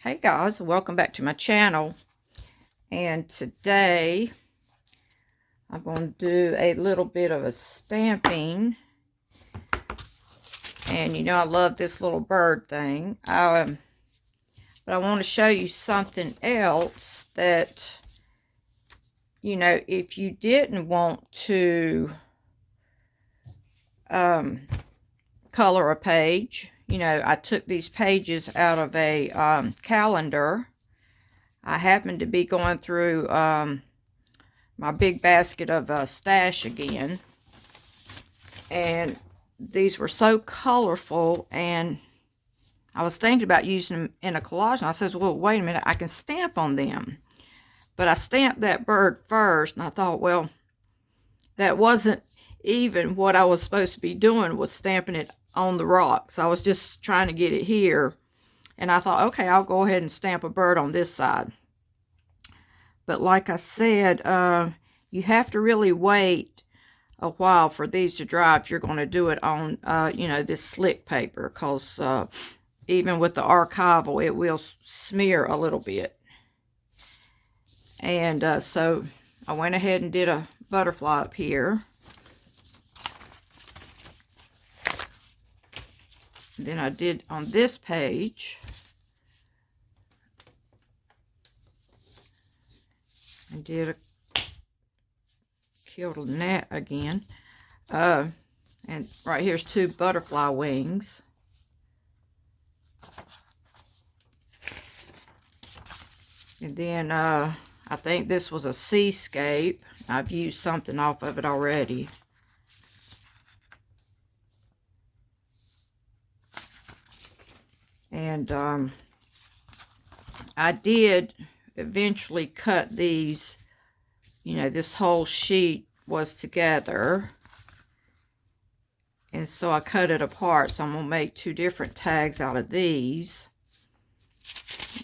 Hey guys, welcome back to my channel. And today I'm going to do a little bit of a stamping. And you know I love this little bird thing. But I want to show you something else that, you know, if you didn't want to color a page, you know, I took these pages out of a calendar. I happened to be going through my big basket of stash again, and these were so colorful, and I was thinking about using them in a collage, and I said, well, wait a minute, I can stamp on them. But I stamped that bird first, and I thought, well, that wasn't even what I was supposed to be doing, was stamping it on the rocks. I was just trying to get it here, and I thought, okay, I'll go ahead and stamp a bird on this side. But like I said, you have to really wait a while for these to dry if you're going to do it on, you know, this slick paper, because even with the archival, it will smear a little bit. And so I went ahead and did a butterfly up here. Then I did on this page. I did a killed a gnat again. And right here's two butterfly wings. And then I think this was a seascape. I've used something off of it already. And I did eventually cut these, you know, this whole sheet was together. And so I cut it apart. So I'm going to make two different tags out of these.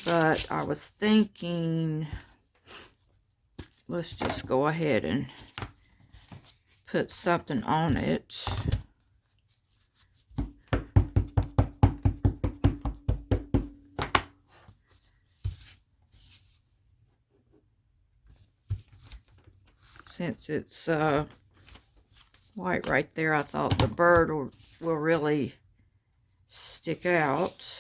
But I was thinking, let's just go ahead and put something on it. Since it's white right there, I thought the bird will really stick out.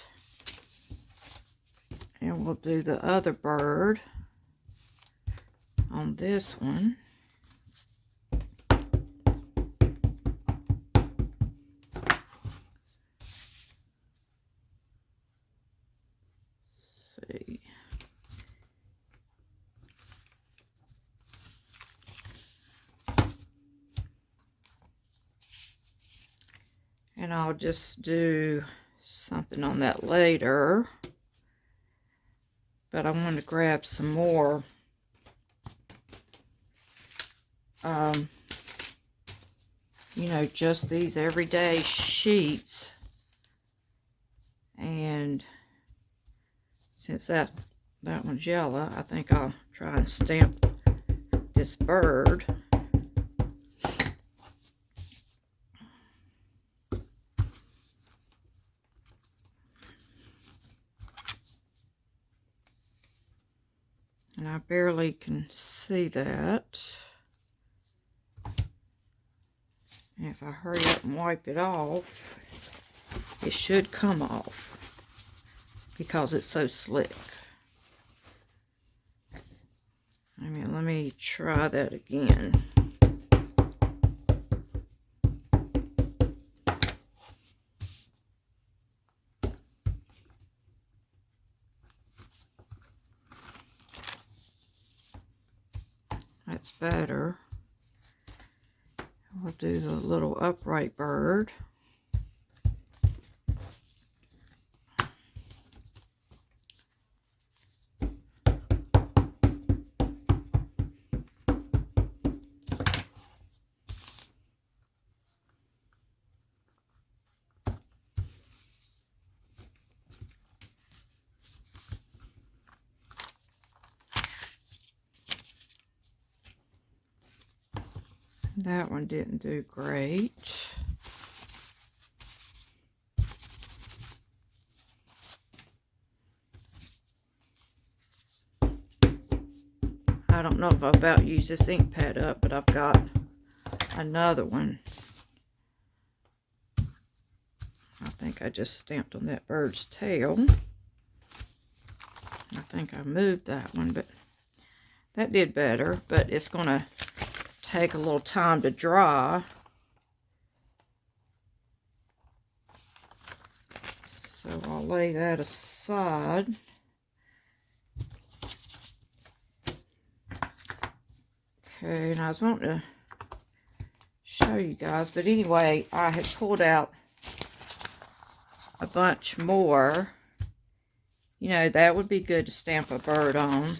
And we'll do the other bird on this one. Let's see. And I'll just do something on that later. But I want to grab some more you know, just these everyday sheets. And since that one's yellow, I think I'll try and stamp this bird. And I barely can see that. And if I hurry up and wipe it off, it should come off because it's so slick. I mean, let me try that again. That's better. We'll do the little upright bird. That one didn't do great. I don't know if I've about used this ink pad up, but I've got another one. I think I just stamped on that bird's tail. I think I moved that one, but that did better. But it's going to take a little time to dry. So I'll lay that aside. Okay, and I was wanting to show you guys, but anyway, I had pulled out a bunch more. You know, that would be good to stamp a bird on.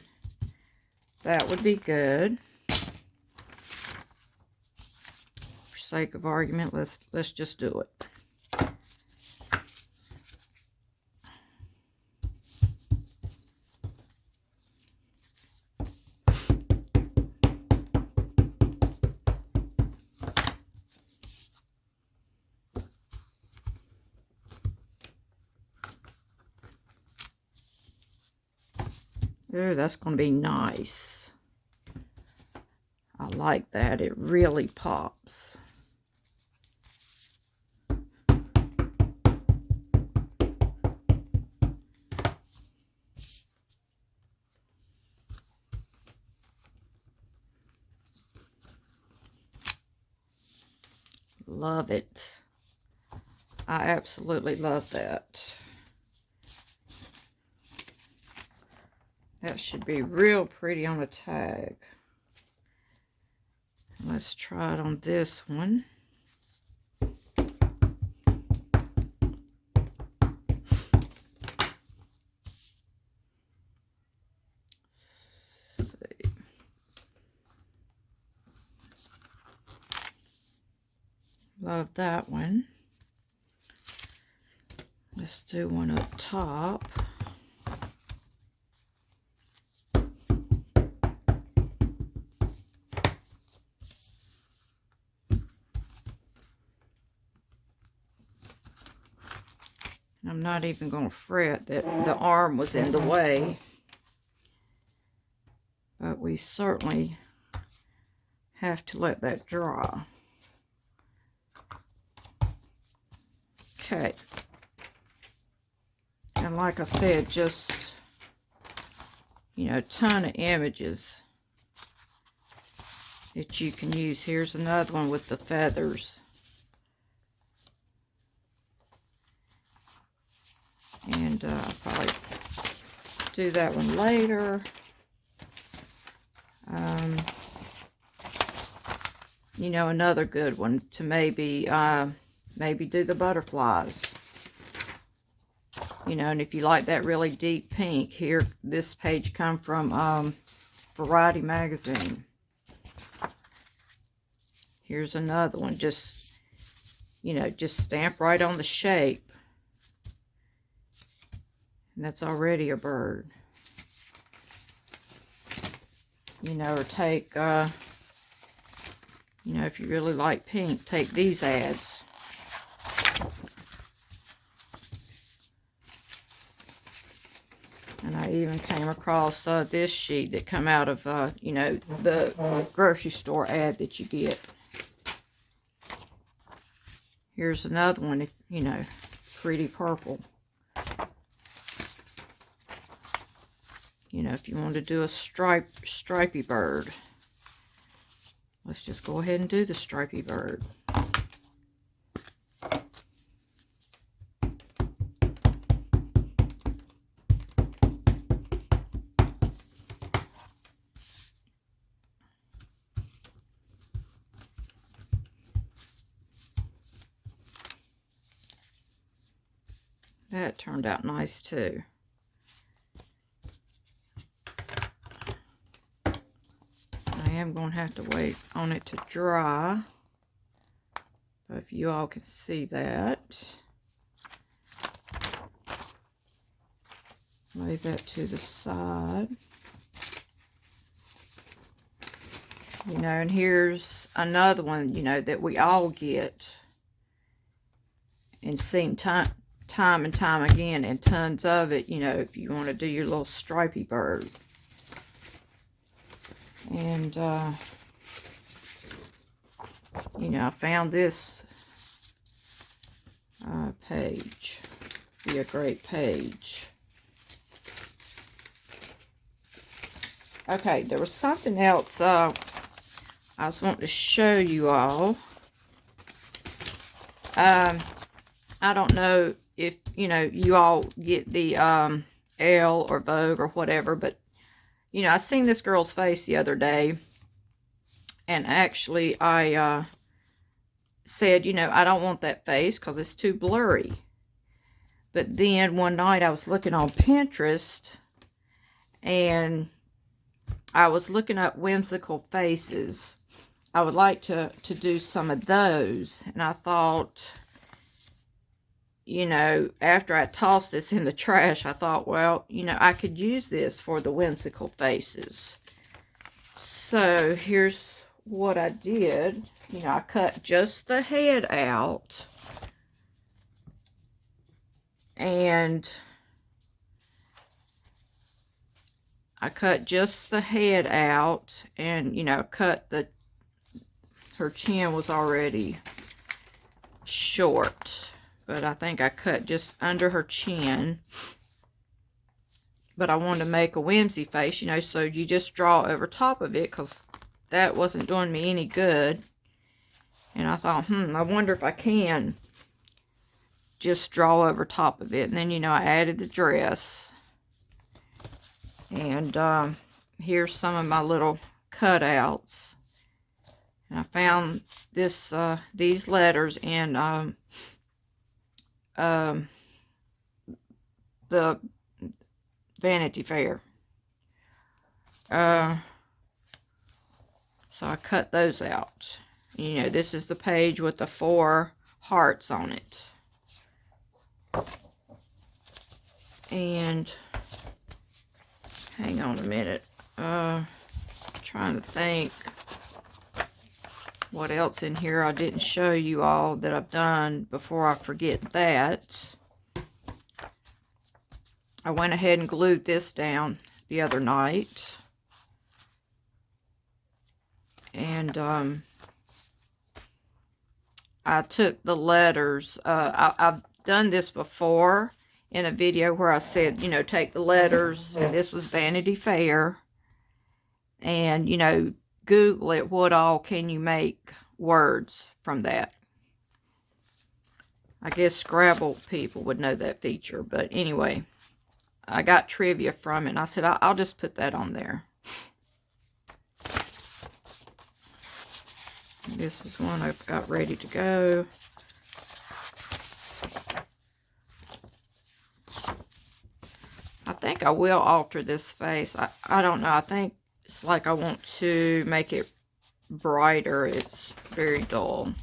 That would be good. For sake of argument, let's just do it. Oh, that's going to be nice. I like that. It really pops. Love it. I absolutely love that. That should be real pretty on a tag. Let's try it on this one. Let's see. Love that one. Let's do one up top. I'm not even going to fret that the arm was in the way, but we certainly have to let that dry. Okay, and like I said, just, you know, a ton of images that you can use. Here's another one with the feathers. And I'll probably do that one later. You know, another good one to maybe do the butterflies. You know, and if you like that really deep pink, here, this page come from Variety Magazine. Here's another one, just, you know, just stamp right on the shape. And that's already a bird. You know, or take, you know, if you really like pink, take these ads. And I even came across this sheet that come out of, you know, the grocery store ad that you get. Here's another one, if, you know, pretty purple. You know, if you want to do a stripy bird, let's just go ahead and do the stripy bird. That turned out nice too. I am going to have to wait on it to dry, but if you all can see that, lay that to the side. You know, and here's another one, you know, that we all get and seen time and time again, and tons of it, you know, if you want to do your little stripy bird. And, you know, I found this page. Be a great page. Okay, there was something else I was wanting to show you all. I don't know if, you know, you all get the Elle or Vogue or whatever, but, you know, I seen this girl's face the other day, and actually I said, you know, I don't want that face because it's too blurry. But then one night I was looking on Pinterest, and I was looking up whimsical faces. I would like to do some of those, and I thought, you know, after I tossed this in the trash, I thought, well, you know, I could use this for the whimsical faces. So here's what I did. You know, I cut just the head out, and I cut just the head out, and, you know, cut her chin was already short, but I think I cut just under her chin. But I wanted to make a whimsy face, you know, so you just draw over top of it, because that wasn't doing me any good. And I thought, I wonder if I can just draw over top of it. And then, you know, I added the dress. And here's some of my little cutouts. And I found this these letters in the Vanity Fair. So I cut those out. You know, this is the page with the 4 hearts on it. And hang on a minute. Trying to think what else in here I didn't show you all that I've done before I forget that. I went ahead and glued this down the other night. And I took the letters. I've done this before in a video where I said, you know, take the letters, and this was Vanity Fair. And, you know, Google it, what all can you make words from that? I guess Scrabble people would know that feature. But anyway, I got trivia from it, and I said, I'll just put that on there. This is one I've got ready to go. I think I will alter this face. I don't know. I think it's like I want to make it brighter. It's very dull.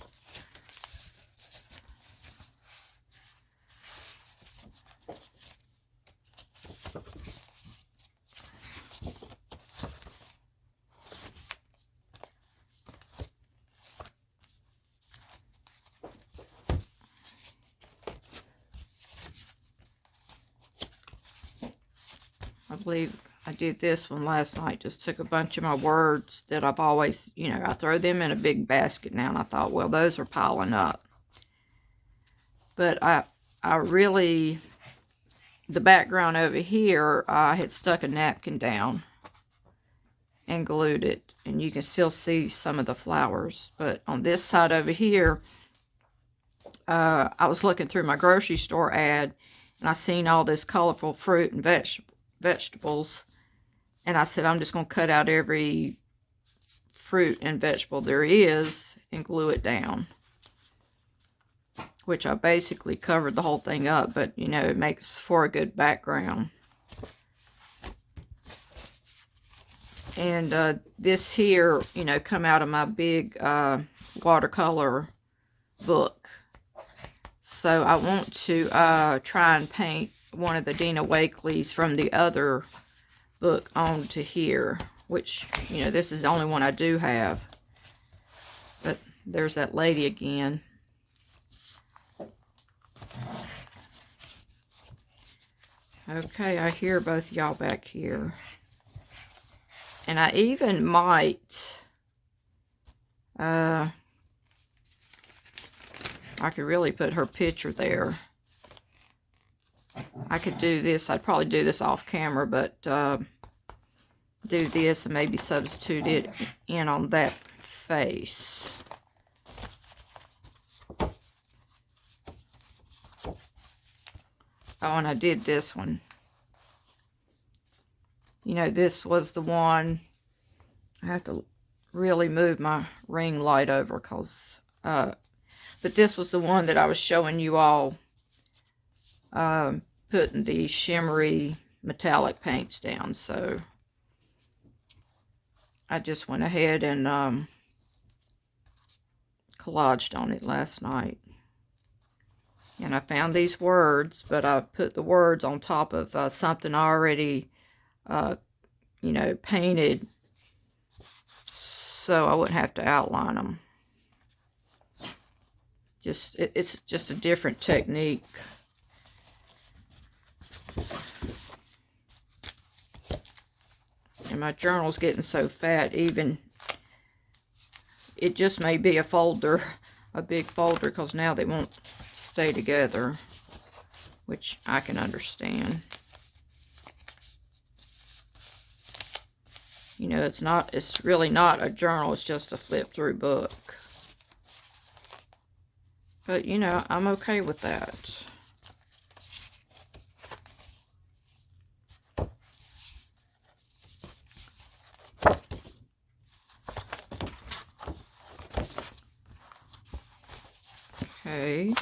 I believe I did this one last night. Just took a bunch of my words that I've always, you know, I throw them in a big basket now. And I thought, well, those are piling up. But I really, the background over here, I had stuck a napkin down and glued it. And you can still see some of the flowers. But on this side over here, I was looking through my grocery store ad, and I seen all this colorful fruit and vegetables, and I said, I'm just going to cut out every fruit and vegetable there is and glue it down, which I basically covered the whole thing up, but you know, it makes for a good background. And this here, you know, come out of my big watercolor book. So I want to try and paint one of the Dina Wakley's from the other book onto here, which, you know, this is the only one I do have. But there's that lady again. Okay, I hear both y'all back here. And I even might, I could really put her picture there. I could do this. I'd probably do this off camera, but do this and maybe substitute it in on that face. Oh, and I did this one. You know, this was the one. I have to really move my ring light over because, but this was the one that I was showing you all, putting the shimmery metallic paints down. So I just went ahead and collaged on it last night. And I found these words, but I put the words on top of something I already, you know, painted, so I wouldn't have to outline them. It's just a different technique. And my journal's getting so fat, even, it just may be a folder, a big folder, because now they won't stay together, which I can understand. You know, it's really not a journal, it's just a flip through book. But, you know, I'm okay with that. Okay.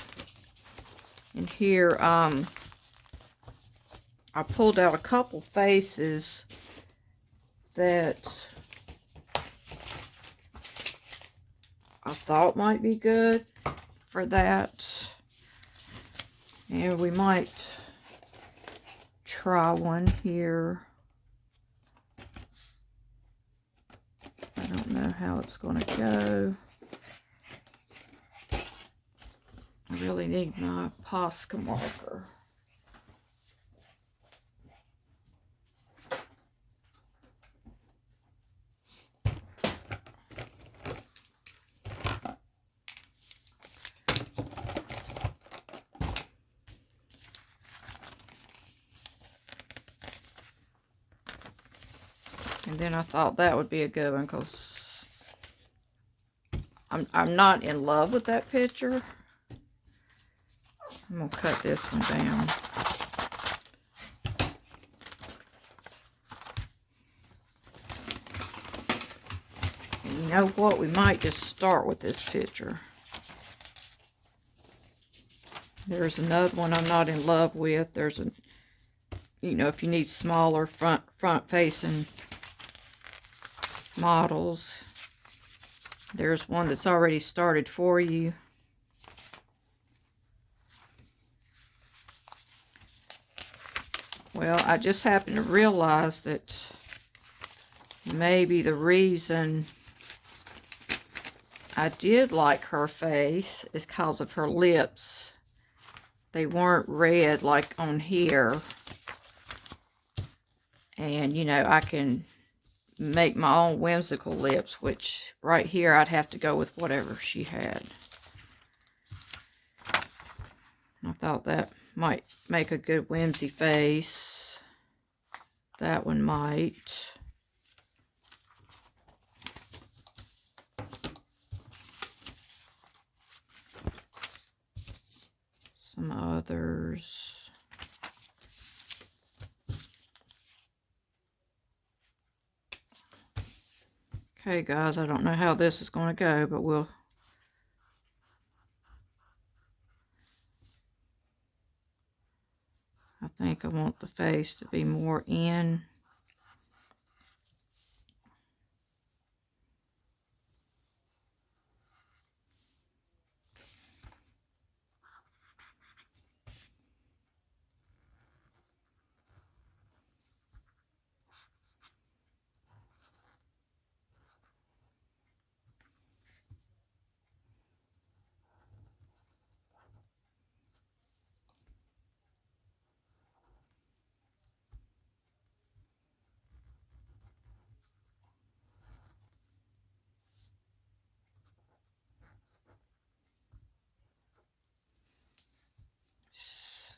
And here, I pulled out a couple faces that I thought might be good for that. And we might try one here. I don't know how it's going to go. I really need my Posca marker. And then I thought that would be a good one because I'm not in love with that picture. I'm going to cut this one down. And you know what? We might just start with this picture. There's another one I'm not in love with. There's a, you know, if you need smaller front-facing models, there's one that's already started for you. Well, I just happened to realize that maybe the reason I did like her face is because of her lips. They weren't red like on here. And, you know, I can make my own whimsical lips, which right here I'd have to go with whatever she had. I thought that might make a good whimsy face. That one might. Some others. Okay, guys, I don't know how this is going to go, but we'll... I think I want the face to be more in.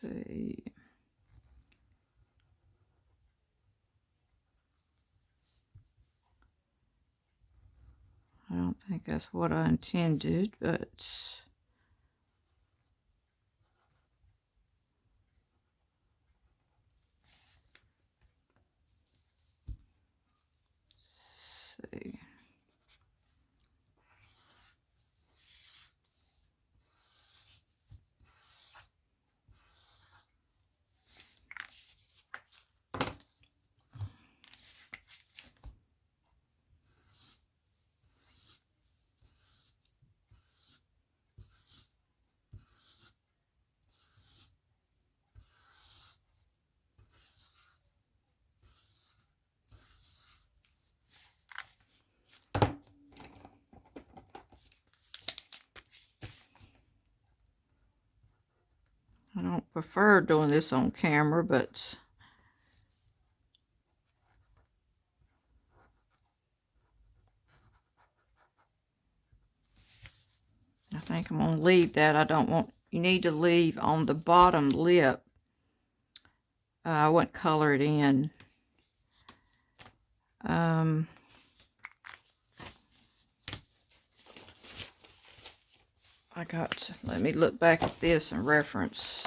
see. I don't think that's what I intended, but see. I don't prefer doing this on camera, but I think I'm going to leave that. I don't want, you need to leave on the bottom lip. I wouldn't color it in. Let me look back at this and reference.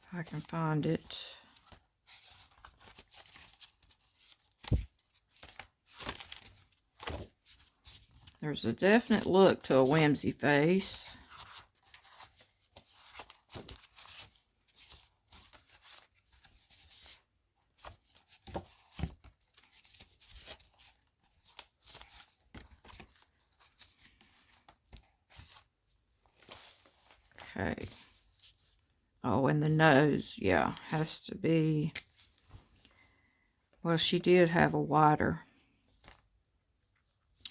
If I can find it. There's a definite look to a Whimsy face. Okay. Oh, and the nose, yeah, has to be, well, she did have a wider.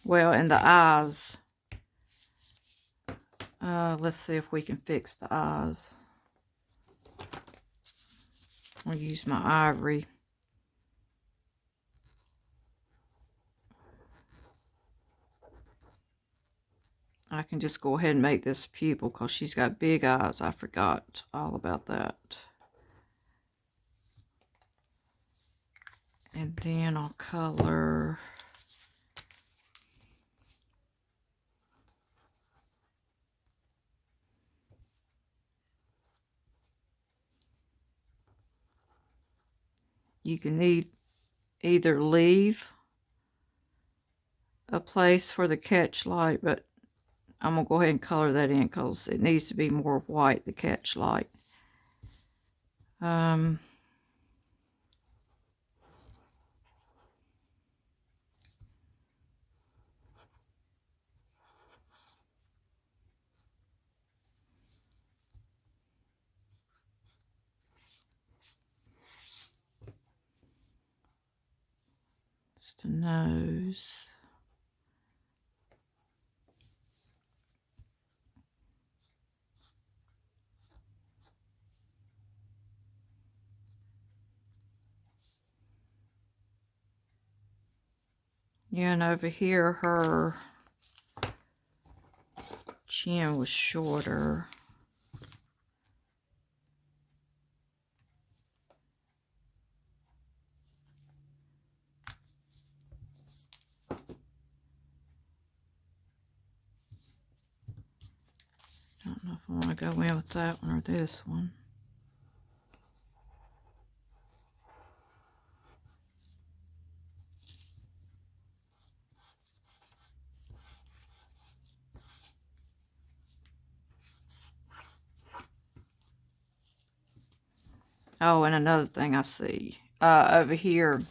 Well, and the eyes. Let's see if we can fix the eyes. I'll use my ivory. I can just go ahead and make this pupil because she's got big eyes. I forgot all about that. And then I'll color. You can either leave a place for the catch light, but I'm going to go ahead and color that in because it needs to be more white, the catch light. Just the nose. Yeah, and over here, her chin was shorter. Don't know if I want to go in with that one or this one. Oh, and another thing I see over here,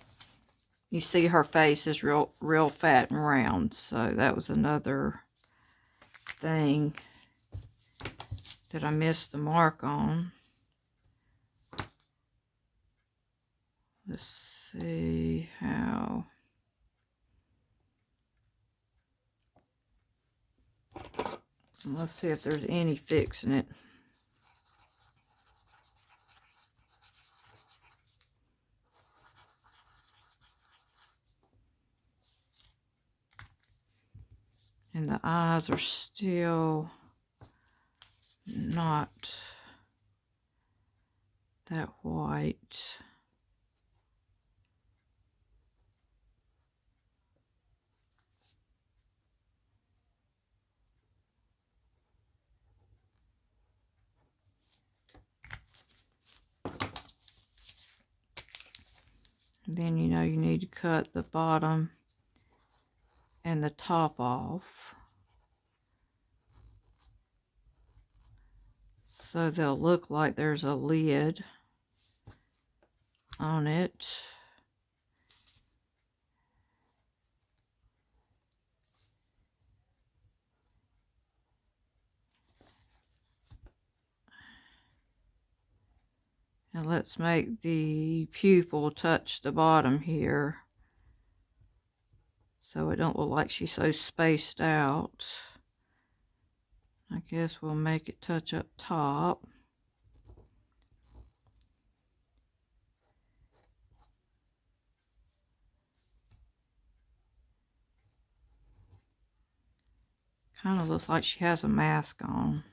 you see her face is real fat and round. So that was another thing that I missed the mark on. Let's see how. Let's see if there's any fixing it. And the eyes are still not that white. And then you know you need to cut the bottom and the top off, so they'll look like there's a lid on it. And let's make the pupil touch the bottom here, so it don't look like she's so spaced out. I guess we'll make it touch up top. Kind of looks like she has a mask on.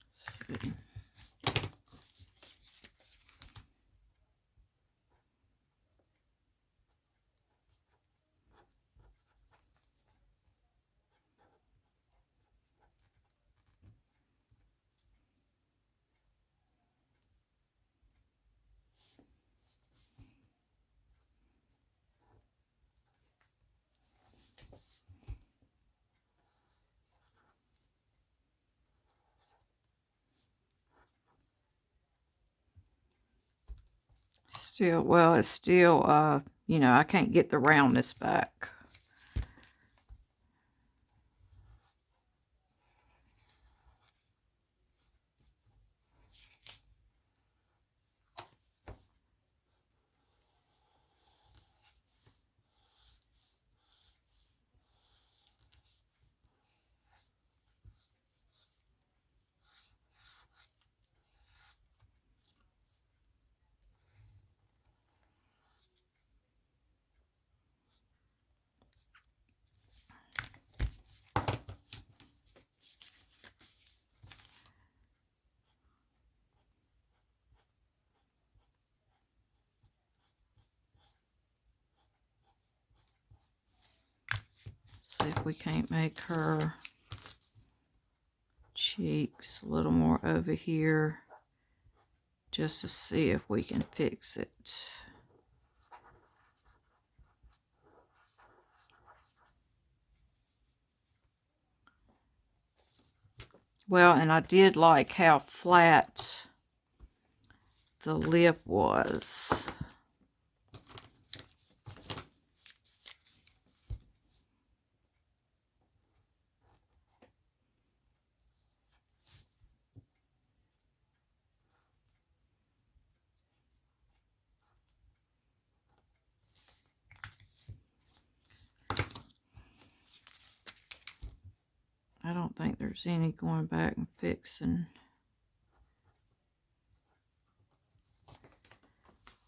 Let's see. Still, well, it's still, you know, I can't get the roundness back. See if we can't make her cheeks a little more over here, just to see if we can fix it. Well, and I did like how flat the lip was. I don't think there's any going back and fixing.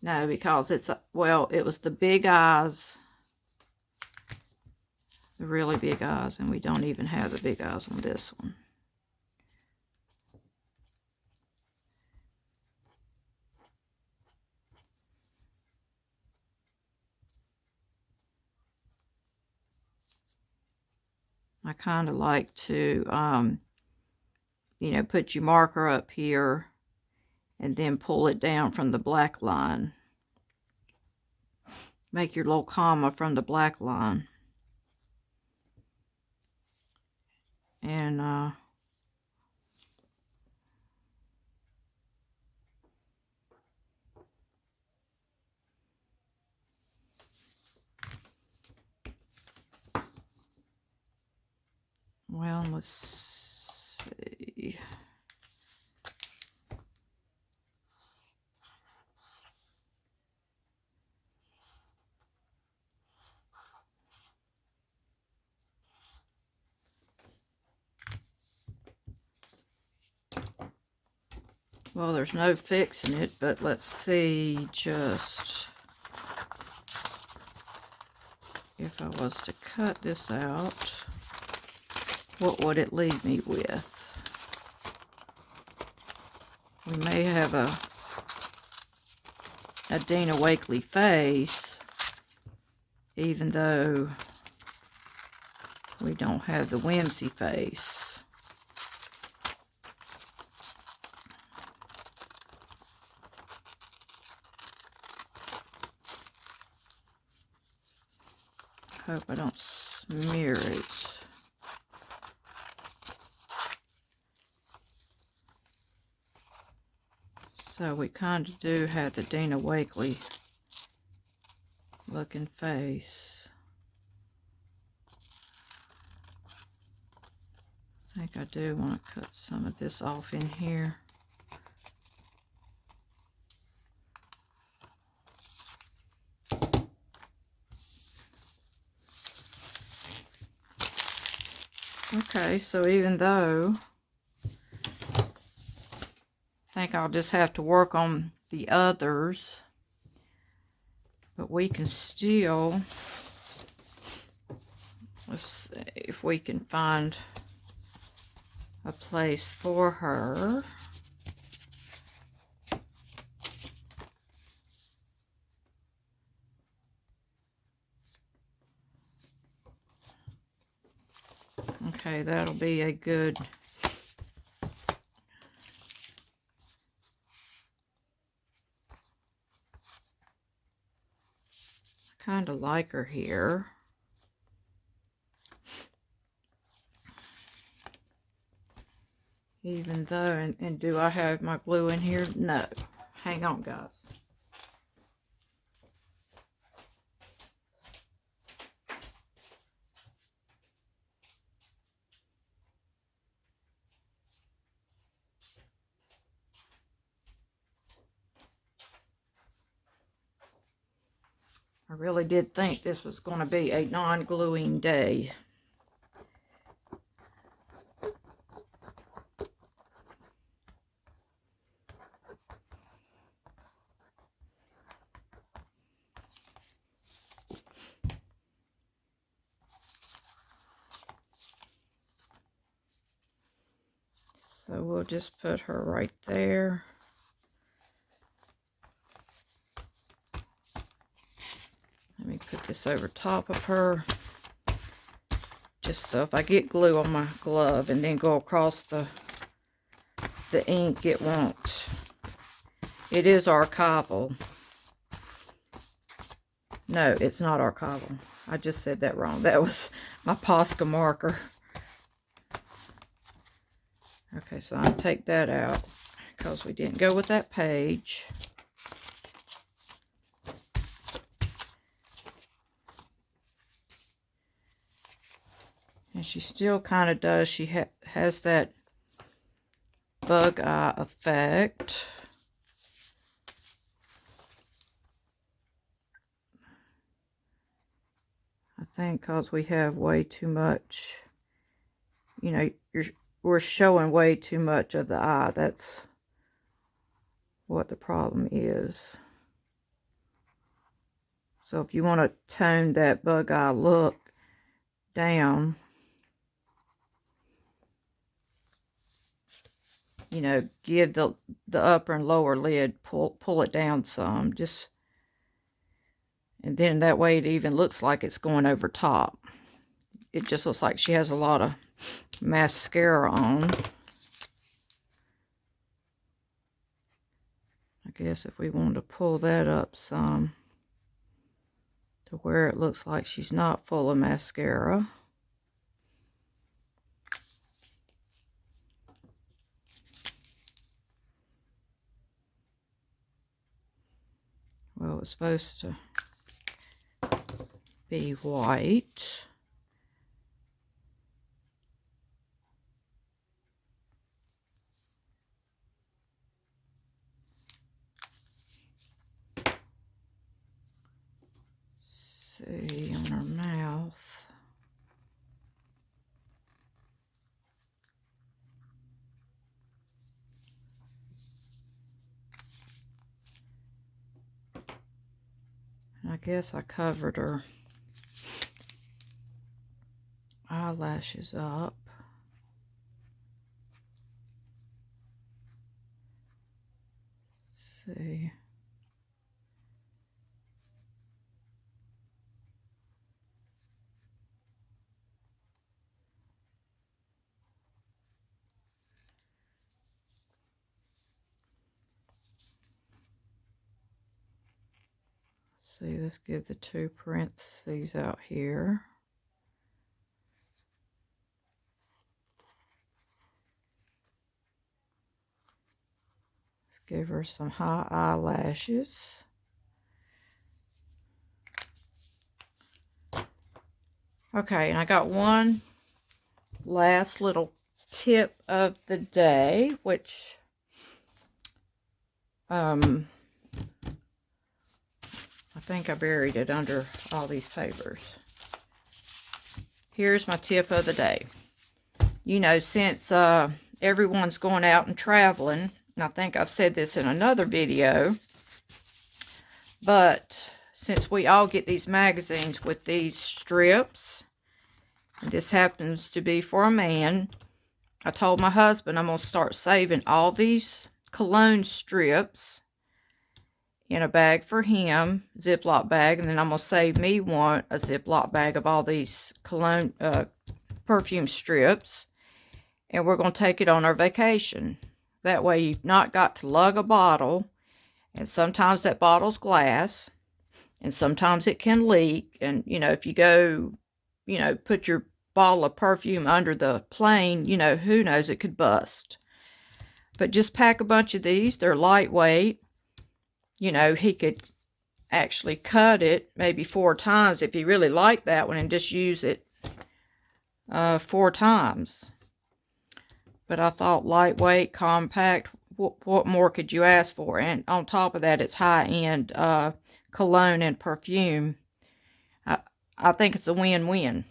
No, because it's, well, it was the big eyes, the really big eyes, and we don't even have the big eyes on this one. I kind of like to, you know, put your marker up here and then pull it down from the black line. Make your little comma from the black line. And, well, let's see. Well, there's no fixing it, but let's see just if I was to cut this out, what would it leave me with? We may have a Dina Wakley face, even though we don't have the Whimsy face. Hope I don't smear it. So we kind of do have the Dina Wakley looking face. I think I do want to cut some of this off in here. Okay, so even though I think I'll just have to work on the others, but we can still, let's see if we can find a place for her. Okay, that'll be a good kind of like her here. Even though, and do I have my glue in here? No. Hang on, guys. I really did think this was going to be a non-gluing day. So we'll just put her right there. Let me put this over top of her. Just so if I get glue on my glove and then go across the ink, it won't. It is archival. No, it's not archival. I just said that wrong. That was my Posca marker. Okay, so I'll take that out because we didn't go with that page. And she still kind of does. She has that bug eye effect. I think because we have way too much, you know, we're showing way too much of the eye. That's what the problem is. So if you want to tone that bug eye look down, you know, give the upper and lower lid, pull it down some, just, and then that way it even looks like it's going over top. It just looks like she has a lot of mascara on. I guess if we wanted to pull that up some to where it looks like she's not full of mascara. Well, it's supposed to be white. See on her mouth. I guess I covered her eyelashes up. Let's see. See, let's give the two parentheses out here. Let's give her some high eyelashes. Okay, and I got one last little tip of the day, which I think I buried it under all these papers. Here's my tip of the day. You know, since everyone's going out and traveling, and I think I've said this in another video, but since we all get these magazines with these strips, this happens to be for a man, I told my husband I'm going to start saving all these cologne strips in a bag for him, Ziploc bag, and then I'm going to save me a Ziploc bag of all these cologne, perfume strips, and we're going to take it on our vacation. That way you've not got to lug a bottle, and sometimes that bottle's glass, and sometimes it can leak, and, you know, if you go, you know, put your bottle of perfume under the plane, you know, who knows, it could bust. But just pack a bunch of these. They're lightweight. You know, he could actually cut it maybe 4 times if he really liked that one and just use it 4 times. But I thought lightweight, compact, what more could you ask for? And on top of that, it's high-end cologne and perfume. I think it's a win-win.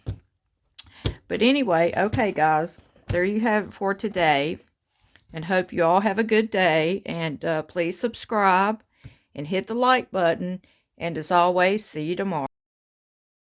But anyway, okay, guys, there you have it for today. And hope you all have a good day. And please subscribe and hit the like button. And as always, see you tomorrow.